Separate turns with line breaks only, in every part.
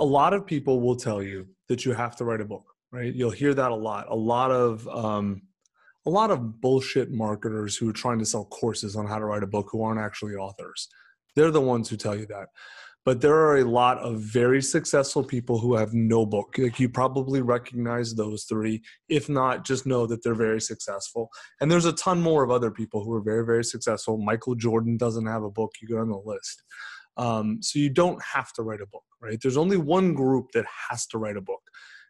A lot of people will tell you that you have to write a book, right? You'll hear that a lot. A lot of bullshit marketers who are trying to sell courses on how to write a book who aren't actually authors. They're the ones who tell you that. But there are a lot of very successful people who have no book. Like, you probably recognize those three. If not, just know that they're very successful. And there's a ton more of other people who are very, very successful. Michael Jordan doesn't have a book. You go on the list. So you don't have to write a book, right? There's only one group that has to write a book,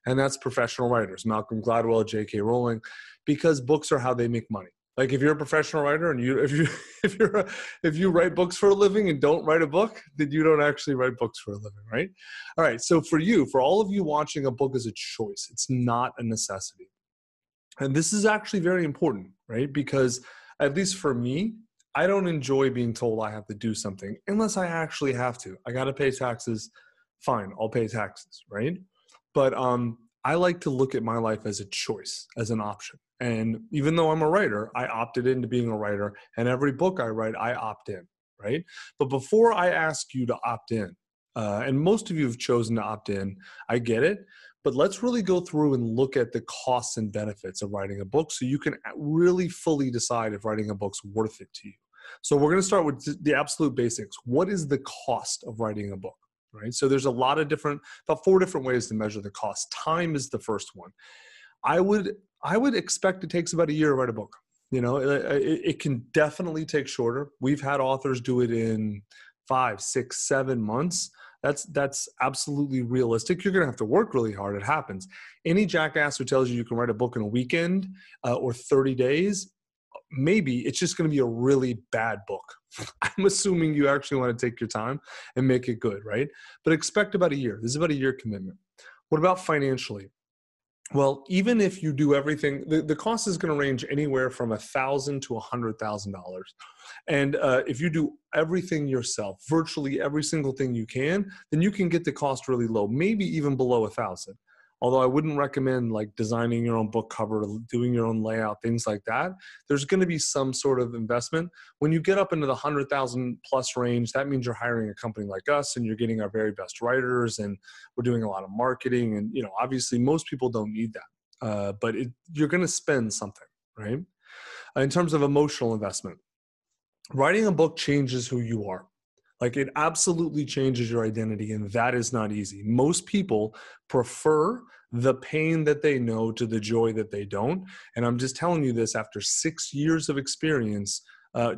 and that's professional writers, Malcolm Gladwell, J.K. Rowling, because books are how they make money. Like, if you're a professional writer and if you write books for a living and don't write a book, then you don't actually write books for a living, right? All right. So for all of you watching, a book is a choice. It's not a necessity. And this is actually very important, right? Because at least for me, I don't enjoy being told I have to do something unless I actually have to. I got to pay taxes. Fine, I'll pay taxes, right? But I like to look at my life as a choice, as an option. And even though I'm a writer, I opted into being a writer. And every book I write, I opt in, right? But before I ask you to opt in, and most of you have chosen to opt in, I get it. But let's really go through and look at the costs and benefits of writing a book so you can really fully decide if writing a book's worth it to you. So we're going to start with the absolute basics. What is the cost of writing a book, right? So there's a lot of about 4 different ways to measure the cost. Time is the first one. I would expect it takes about a year to write a book. You know, it can definitely take shorter. We've had authors do it in 5, 6, 7 months. That's absolutely realistic. You're going to have to work really hard. It happens. Any jackass who tells you can write a book in a weekend or 30 days, maybe it's just going to be a really bad book. I'm assuming you actually want to take your time and make it good, right? But expect about a year. This is about a year commitment. What about financially? Well, even if you do everything, the cost is going to range anywhere from $1,000 to $100,000. And if you do everything yourself, virtually every single thing you can, then you can get the cost really low, maybe even below $1,000. Although I wouldn't recommend like designing your own book cover, doing your own layout, things like that. There's going to be some sort of investment. When you get up into the 100,000 plus range, that means you're hiring a company like us and you're getting our very best writers, and we're doing a lot of marketing. And, you know, obviously most people don't need that, but you're going to spend something, right? In terms of emotional investment, writing a book changes who you are. Like, it absolutely changes your identity, and that is not easy. Most people prefer the pain that they know to the joy that they don't. And I'm just telling you this after 6 years of experience,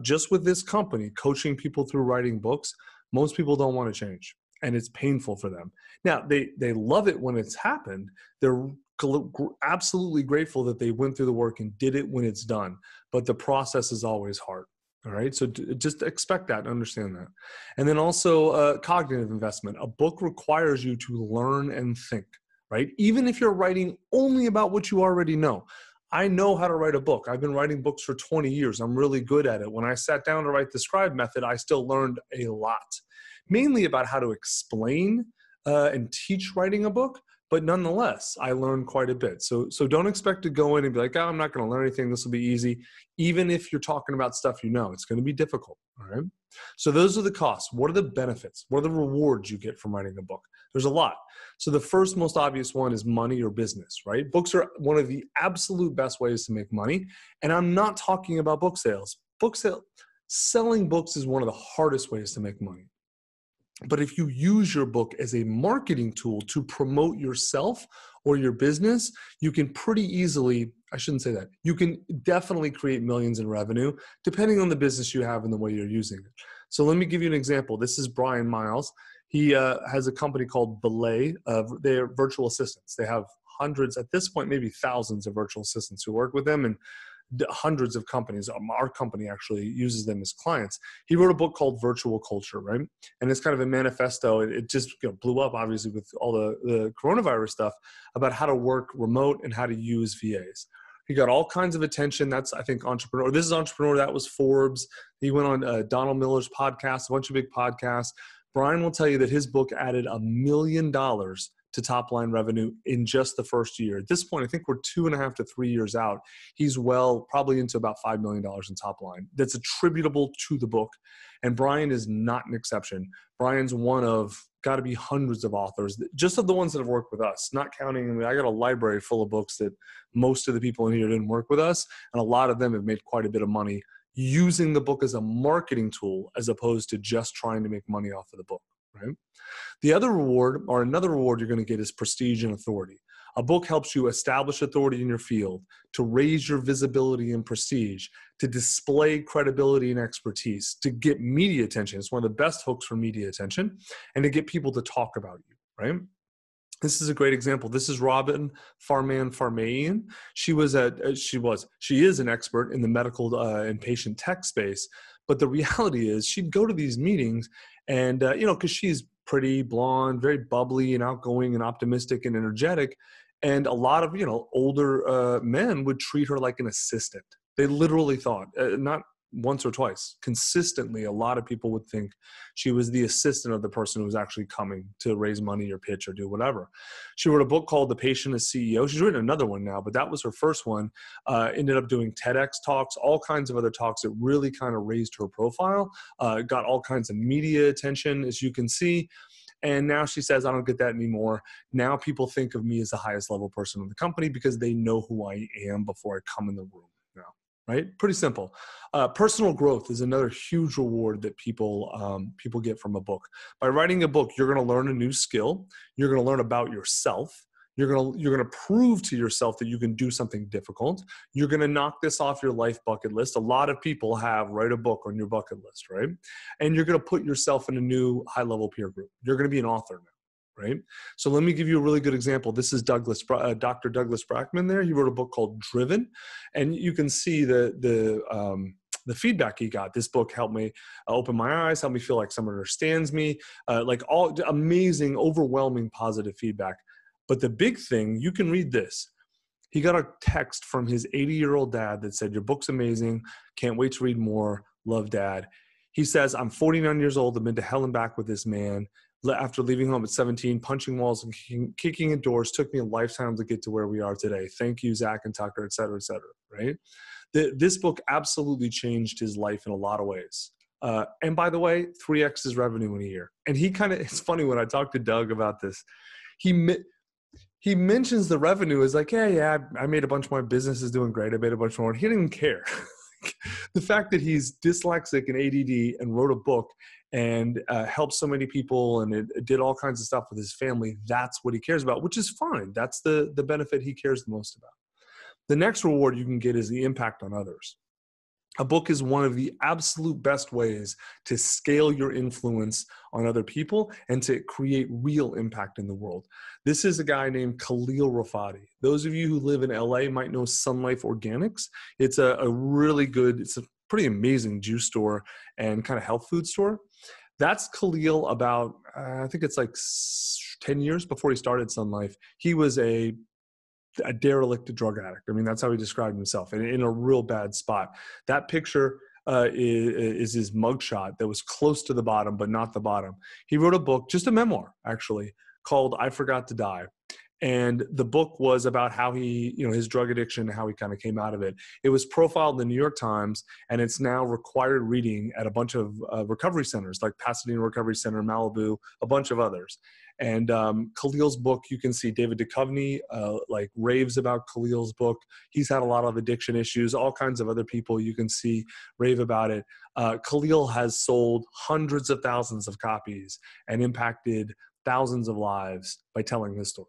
just with this company, coaching people through writing books. Most people don't want to change, and it's painful for them. Now, they love it when it's happened. They're absolutely grateful that they went through the work and did it when it's done. But the process is always hard. All right. So just expect that and understand that. And then also cognitive investment. A book requires you to learn and think, right? Even if you're writing only about what you already know. I know how to write a book. I've been writing books for 20 years. I'm really good at it. When I sat down to write the scribe method, I still learned a lot, mainly about how to explain and teach writing a book. But nonetheless, I learned quite a bit. So don't expect to go in and be like, oh, I'm not going to learn anything. This will be easy. Even if you're talking about stuff you know, it's going to be difficult. All right. So those are the costs. What are the benefits? What are the rewards you get from writing a book? There's a lot. So the first most obvious one is money or business, right? Books are one of the absolute best ways to make money. And I'm not talking about book sales. Selling books is one of the hardest ways to make money. But if you use your book as a marketing tool to promote yourself or your business, you can pretty easily, I shouldn't say that, you can definitely create millions in revenue depending on the business you have and the way you're using it. So let me give you an example. This is Brian Miles. He has a company called Belay. They're virtual assistants. They have hundreds, at this point, maybe thousands of virtual assistants who work with them, and hundreds of companies. Our company actually uses them as clients. He wrote a book called Virtual Culture, right? And it's kind of a manifesto. It just blew up, obviously, with all the coronavirus stuff about how to work remote and how to use VAs. He got all kinds of attention. That's, I think, Entrepreneur. This is Entrepreneur. That was Forbes. He went on Donald Miller's podcast, a bunch of big podcasts. Brian will tell you that his book added $1 million to top line revenue in just the first year. At this point, I think we're 2.5 to 3 years out. He's probably into about $5 million in top line. That's attributable to the book. And Brian is not an exception. Brian's one of got to be hundreds of authors, just of the ones that have worked with us, not counting. I mean, I got a library full of books that most of the people in here didn't work with us. And a lot of them have made quite a bit of money using the book as a marketing tool, as opposed to just trying to make money off of the book, right? The other reward, or another reward you're going to get, is prestige and authority. A book helps you establish authority in your field, to raise your visibility and prestige, to display credibility and expertise, to get media attention. It's one of the best hooks for media attention, and to get people to talk about you, right? This is a great example. This is Robin Farman. She is an expert in the medical and patient tech space. But the reality is, she'd go to these meetings and, because she's pretty, blonde, very bubbly and outgoing and optimistic and energetic. And a lot of, older men would treat her like an assistant. They literally thought, not once or twice, consistently, a lot of people would think she was the assistant of the person who was actually coming to raise money or pitch or do whatever. She wrote a book called The Patient as CEO. She's written another one now, but that was her first one. Ended up doing TEDx talks, all kinds of other talks that really kind of raised her profile, got all kinds of media attention, as you can see. And now she says, I don't get that anymore. Now people think of me as the highest level person in the company because they know who I am before I come in the room now, right? Pretty simple. Personal growth is another huge reward that people get from a book. By writing a book, you're going to learn a new skill. You're going to learn about yourself. You're going to prove to yourself that you can do something difficult. You're going to knock this off your life bucket list. A lot of people have write a book on your bucket list, right? And you're going to put yourself in a new high-level peer group. You're going to be an author now, right? So let me give you a really good example. This is Dr. Douglas Brackman there. He wrote a book called Driven, and you can see the feedback he got. This book helped me open my eyes, helped me feel like someone understands me, like all amazing, overwhelming positive feedback. But the big thing, you can read this. He got a text from his 80-year-old dad that said, your book's amazing. Can't wait to read more. Love, Dad. He says, I'm 49 years old. I've been to hell and back with this man. After leaving home at 17, punching walls and kicking in doors, took me a lifetime to get to where we are today. Thank you, Zach and Tucker, et cetera, right? This book absolutely changed his life in a lot of ways. And by the way, 3x his revenue in a year. And it's funny when I talked to Doug about this, he mentions the revenue as like, yeah, I made a bunch more. Business is doing great. I made a bunch more. He didn't even care. The fact that he's dyslexic and ADD and wrote a book and helped so many people and it did all kinds of stuff with his family, that's what he cares about, which is fine. That's the benefit he cares the most about. The next reward you can get is the impact on others. A book is one of the absolute best ways to scale your influence on other people and to create real impact in the world. This is a guy named Khalil Rafati. Those of you who live in LA might know Sun Life Organics. It's a really good, it's a pretty amazing juice store and kind of health food store. That's Khalil about, I think it's like 10 years before he started Sun Life. He was a derelict drug addict. I mean, that's how he described himself, and in a real bad spot. That picture is his mugshot that was close to the bottom, but not the bottom. He wrote a book, just a memoir, actually, called I Forgot to Die. And the book was about how he, his drug addiction, how he kind of came out of it. It was profiled in the New York Times, and it's now required reading at a bunch of recovery centers, like Pasadena Recovery Center, Malibu, a bunch of others. And Khalil's book, you can see David Duchovny raves about Khalil's book. He's had a lot of addiction issues. All kinds of other people you can see rave about it. Khalil has sold hundreds of thousands of copies and impacted thousands of lives by telling his story.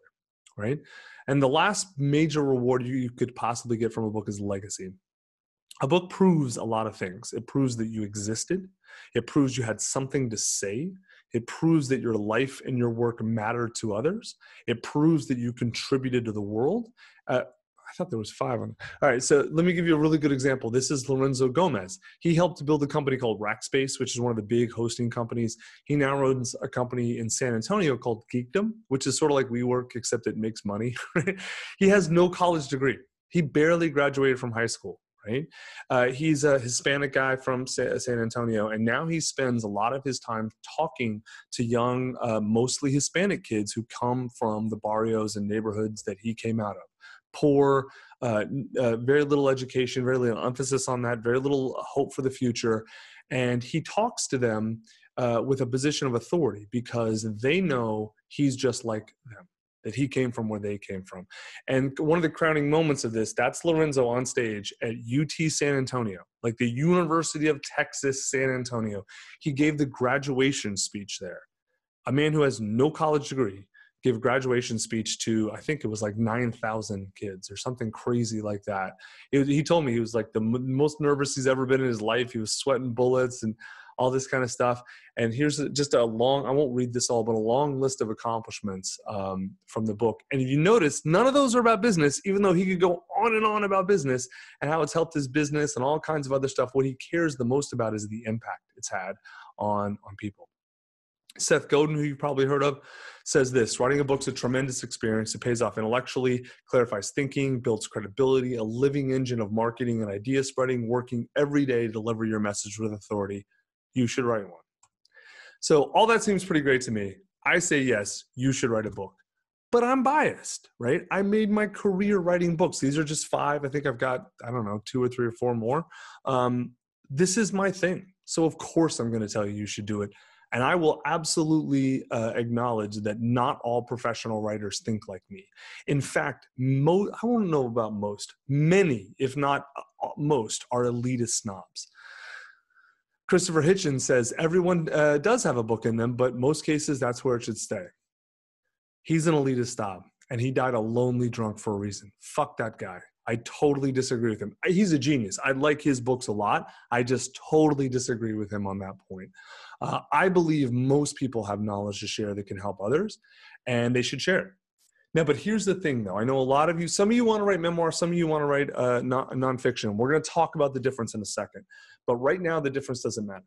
Right? And the last major reward you could possibly get from a book is legacy. A book proves a lot of things. It proves that you existed. It proves you had something to say. It proves that your life and your work mattered to others. It proves that you contributed to the world. I thought there was 5 on. All right, so let me give you a really good example. This is Lorenzo Gomez. He helped to build a company called Rackspace, which is one of the big hosting companies. He now runs a company in San Antonio called Geekdom, which is sort of like WeWork, except it makes money. Right? He has no college degree. He barely graduated from high school. Right? He's a Hispanic guy from San Antonio, and now he spends a lot of his time talking to young, mostly Hispanic kids who come from the barrios and neighborhoods that he came out of. Poor, very little education, very little emphasis on that, very little hope for the future. And he talks to them with a position of authority because they know he's just like them, that he came from where they came from. And one of the crowning moments of this, that's Lorenzo on stage at UT San Antonio, like the University of Texas, San Antonio. He gave the graduation speech there. A man who has no college degree gave a graduation speech to, I think it was like 9,000 kids or something crazy like that. He told me he was like the most nervous he's ever been in his life. He was sweating bullets and all this kind of stuff. And here's just a long, I won't read this all, but a long list of accomplishments from the book. And if you notice, none of those are about business, even though he could go on and on about business and how it's helped his business and all kinds of other stuff. What he cares the most about is the impact it's had on people. Seth Godin, who you've probably heard of, says this: writing a book's a tremendous experience. It pays off intellectually, clarifies thinking, builds credibility, a living engine of marketing and idea spreading, working every day to deliver your message with authority. You should write one. So all that seems pretty great to me. I say, yes, you should write a book. But I'm biased, right? I made my career writing books. These are just 5. I think I've got, 2 or 3 or 4 more. This is my thing. So of course I'm going to tell you you should do it. And I will absolutely acknowledge that not all professional writers think like me. In fact, I won't know about most. Many, if not most, are elitist snobs. Christopher Hitchens says everyone does have a book in them, but most cases that's where it should stay. He's an elitist snob, and he died a lonely drunk for a reason. Fuck that guy. I totally disagree with him. He's a genius. I like his books a lot. I just totally disagree with him on that point. I believe most people have knowledge to share that can help others, and they should share it. Now, but here's the thing, though. I know a lot of you, some of you want to write memoirs, some of you want to write nonfiction. We're going to talk about the difference in a second. But right now, the difference doesn't matter.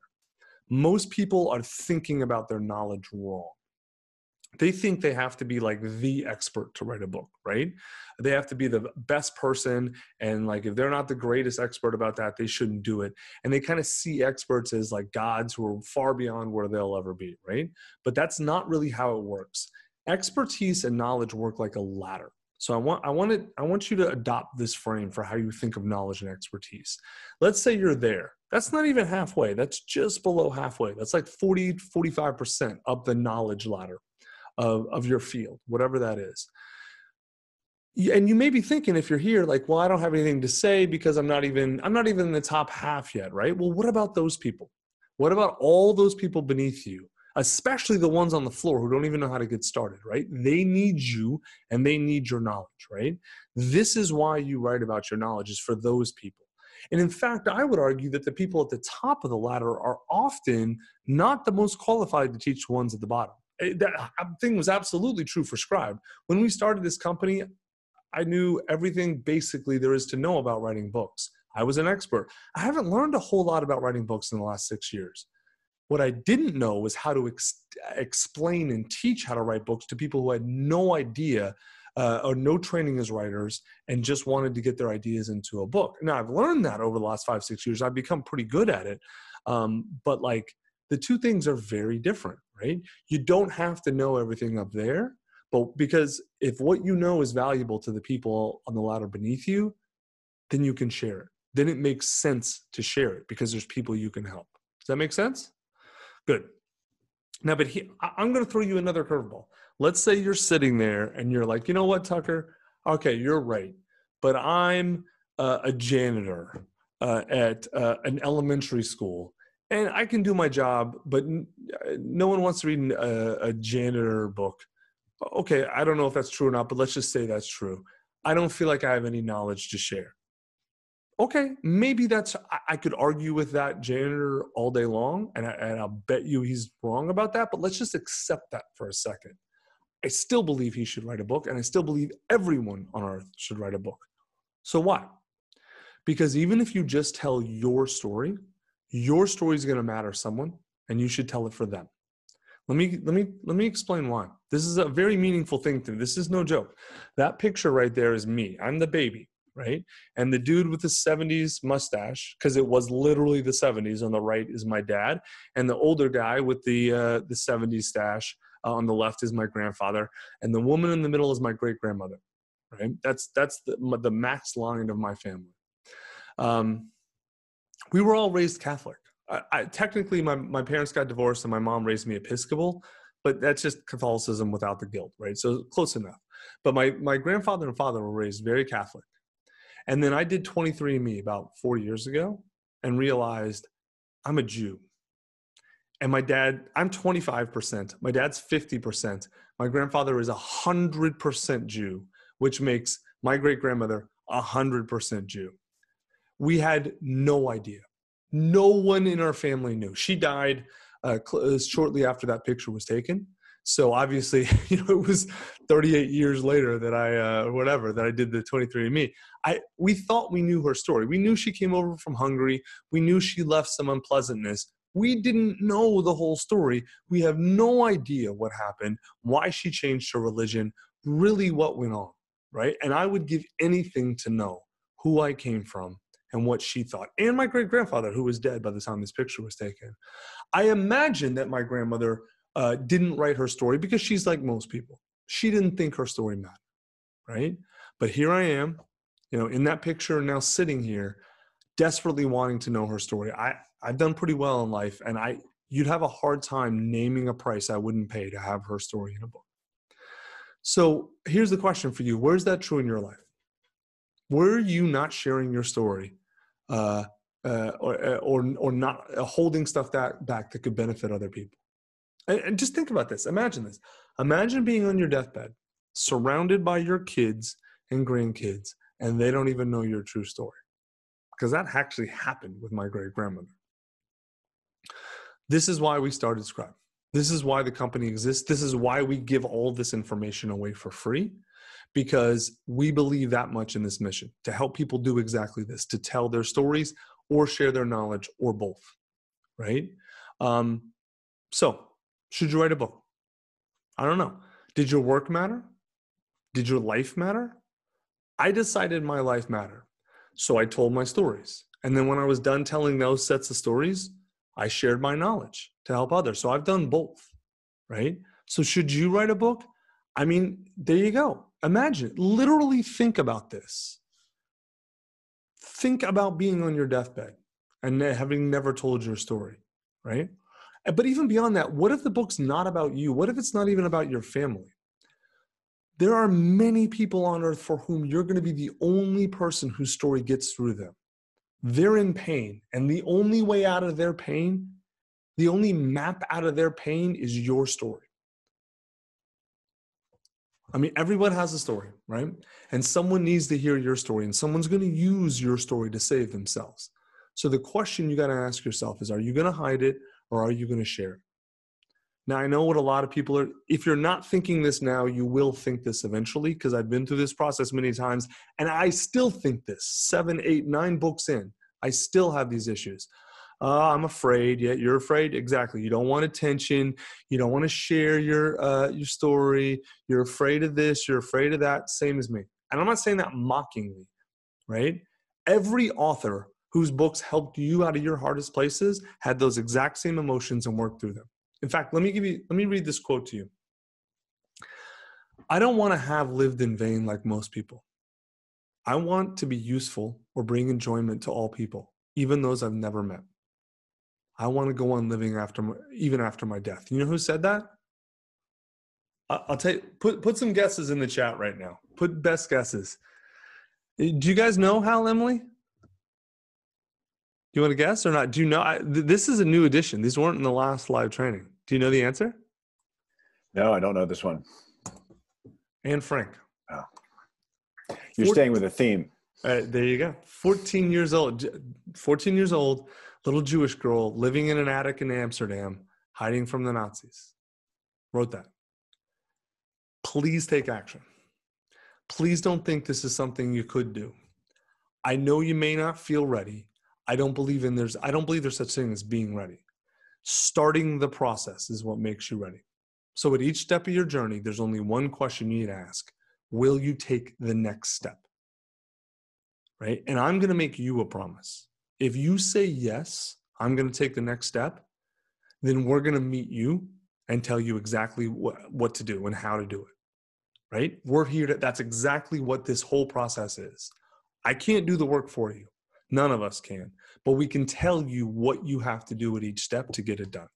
Most people are thinking about their knowledge wrong. They think they have to be like the expert to write a book, right? They have to be the best person. And like, if they're not the greatest expert about that, they shouldn't do it. And they kind of see experts as like gods who are far beyond where they'll ever be, right? But that's not really how it works. Expertise and knowledge work like a ladder. So I want you to adopt this frame for how you think of knowledge and expertise. Let's say you're there. That's not even halfway. That's just below halfway. That's like 40, 45% up the knowledge ladder of your field, whatever that is. And you may be thinking, if you're here, like, well, I don't have anything to say because I'm not even in the top half yet, right? Well, what about those people? What about all those people beneath you, especially the ones on the floor who don't even know how to get started, right? They need you and they need your knowledge, right? This is why you write about your knowledge, is for those people. And in fact, I would argue that the people at the top of the ladder are often not the most qualified to teach the ones at the bottom. That thing was absolutely true for Scribe. When we started this company, I knew everything basically there is to know about writing books. I was an expert. I haven't learned a whole lot about writing books in the last 6 years. What I didn't know was how to explain and teach how to write books to people who had no idea or no training as writers and just wanted to get their ideas into a book. Now, I've learned that over the last 5-6 years. I've become pretty good at it. But like, the two things are very different, right? You don't have to know everything up there, but because if what you know is valuable to the people on the ladder beneath you, then you can share it. Then it makes sense to share it because there's people you can help. Does that make sense? Good. Now, but I'm going to throw you another curveball. Let's say you're sitting there and you're like, you know what, Tucker? Okay, you're right. But I'm a janitor at an elementary school. And I can do my job, but no one wants to read a janitor book. Okay, I don't know if that's true or not, but let's just say that's true. I don't feel like I have any knowledge to share. Okay, maybe I could argue with that janitor all day long, and I'll bet you he's wrong about that, but let's just accept that for a second. I still believe he should write a book, and I still believe everyone on earth should write a book. So why? Because even if you just tell your story is going to matter to someone, and you should tell it for them. Let me explain why. This is a very meaningful thing to me. This is no joke. That picture right there is me. I'm the baby, right? And the dude with the 70s mustache, because it was literally the 70s, on the right is my dad, and the older guy with the 70s stash on the left is my grandfather, and the woman in the middle is my great grandmother. Right? That's the max line of my family. We were all raised Catholic. technically my parents got divorced and my mom raised me Episcopal, but that's just Catholicism without the guilt, right? So close enough. But my grandfather and father were raised very Catholic. And then I did 23andMe about 4 years ago and realized I'm a Jew. And my dad, I'm 25%. My dad's 50%. My grandfather is 100% Jew, which makes my great-grandmother 100% Jew. We had no idea. No one in our family knew. She died shortly after that picture was taken. So obviously, it was 38 years later that I did the 23andMe. We thought we knew her story. We knew she came over from Hungary. We knew she left some unpleasantness. We didn't know the whole story. We have no idea what happened, why she changed her religion, really what went on, right? And I would give anything to know who I came from and what she thought. And my great-grandfather, who was dead by the time this picture was taken. I imagine that my grandmother didn't write her story because she's like most people. She didn't think her story mattered, right? But here I am, in that picture now sitting here, desperately wanting to know her story. I've done pretty well in life, and you'd have a hard time naming a price I wouldn't pay to have her story in a book. So here's the question for you. Where's that true in your life? Were you not sharing your story or not holding stuff back that could benefit other people? And just think about this. Imagine this. Imagine being on your deathbed, surrounded by your kids and grandkids, and they don't even know your true story. Because that actually happened with my great-grandmother. This is why we started Scribe. This is why the company exists. This is why we give all this information away for free, because we believe that much in this mission, to help people do exactly this, to tell their stories or share their knowledge or both, right? So, should you write a book? I don't know. Did your work matter? Did your life matter? I decided my life mattered. So I told my stories. And then when I was done telling those sets of stories, I shared my knowledge to help others. So I've done both, right? So should you write a book? I mean, there you go. Imagine, literally think about this. Think about being on your deathbed and having never told your story, right? But even beyond that, what if the book's not about you? What if it's not even about your family? There are many people on earth for whom you're going to be the only person whose story gets through them. They're in pain, and the only way out of their pain, the only map out of their pain is your story. I mean, everyone has a story, right? And someone needs to hear your story, and someone's going to use your story to save themselves. So the question you got to ask yourself is, are you going to hide it or are you going to share it? Now, I know what a lot of people are, if you're not thinking this now, you will think this eventually, because I've been through this process many times, and I still think this 7, 8, 9 books in. I still have these issues. I'm afraid. Yeah, you're afraid. Exactly. You don't want attention. You don't want to share your story. You're afraid of this. You're afraid of that. Same as me. And I'm not saying that mockingly, right? Every author whose books helped you out of your hardest places had those exact same emotions and worked through them. In fact, let me read this quote to you. I don't want to have lived in vain like most people. I want to be useful or bring enjoyment to all people, even those I've never met. I want to go on living even after my death. You know who said that? I'll tell you, put some guesses in the chat right now. Put best guesses. Do you guys know Hal Emily? Do you want to guess or not? Do you know? This is a new edition. These weren't in the last live training. Do you know the answer?
No, I don't know this one.
Anne Frank.
Oh. You're staying with a theme.
There you go. 14 years old, little Jewish girl living in an attic in Amsterdam, hiding from the Nazis. Wrote that. Please take action. Please don't think this is something you could do. I know you may not feel ready. I don't believe there's such thing as being ready. Starting the process is what makes you ready. So at each step of your journey, there's only one question you need to ask. Will you take the next step? Right? And I'm going to make you a promise. If you say yes, I'm going to take the next step, then we're going to meet you and tell you exactly what to do and how to do it. Right? We're here that's exactly what this whole process is. I can't do the work for you. None of us can. But we can tell you what you have to do at each step to get it done.